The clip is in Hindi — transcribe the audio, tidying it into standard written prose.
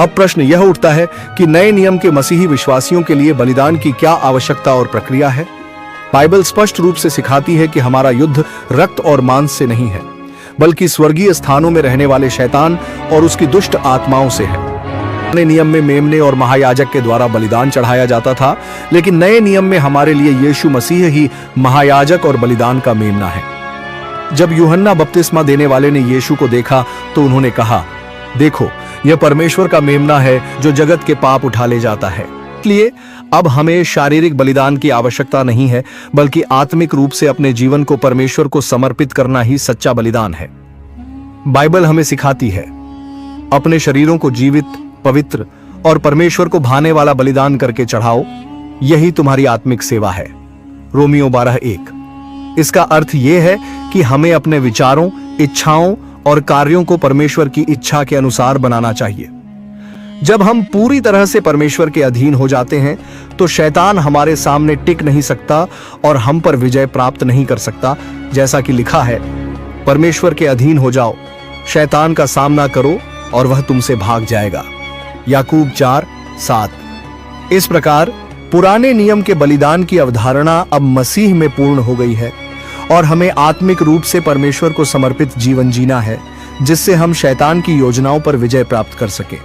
अब प्रश्न यह उठता है कि नए नियम के मसीही विश्वासियों के लिए बलिदान की क्या आवश्यकता और प्रक्रिया है। बाइबल स्पष्ट रूप से सिखाती है कि हमारा युद्ध रक्त और मांस से नहीं है, बल्कि स्वर्गीय स्थानों में रहने वाले शैतान और उसकी दुष्ट आत्माओं से है। पुराने नियम में मेमने और महायाजक के द्वारा बलिदान चढ़ाया जाता था, लेकिन नए नियम में हमारे लिए यीशु मसीह ही महायाजक और बलिदान का मेमना है। जब यूहन्ना बपतिस्मा देने वाले ने यीशु को देखा तो उन्होंने कहा, देखो, यह परमेश्वर का मेमना है जो जगत के पाप उठा ले जाता है। इसलिए अब हमें शारीरिक बलिदान की आवश्यकता नहीं है, बल्कि आत्मिक रूप से अपने जीवन को परमेश्वर को समर्पित करना ही सच्चा बलिदान है। बाइबल हमें सिखाती है, अपने शरीरों को जीवित, पवित्र और परमेश्वर को भाने वाला बलिदान करके चढ़ाओ, यही तुम्हारी आत्मिक सेवा है। रोमियो 12:1। इसका अर्थ यह है कि हमें अपने विचारों, इच्छाओं और कार्यों को परमेश्वर की इच्छा के अनुसार बनाना चाहिए। जब हम पूरी तरह से परमेश्वर के अधीन हो जाते हैं तो शैतान हमारे सामने टिक नहीं सकता और हम पर विजय प्राप्त नहीं कर सकता। जैसा कि लिखा है, परमेश्वर के अधीन हो जाओ, शैतान का सामना करो और वह तुमसे भाग जाएगा। याकूब 4:7। इस प्रकार पुराने नियम के बलिदान की अवधारणा अब मसीह में पूर्ण हो गई है और हमें आत्मिक रूप से परमेश्वर को समर्पित जीवन जीना है, जिससे हम शैतान की योजनाओं पर विजय प्राप्त कर सकें।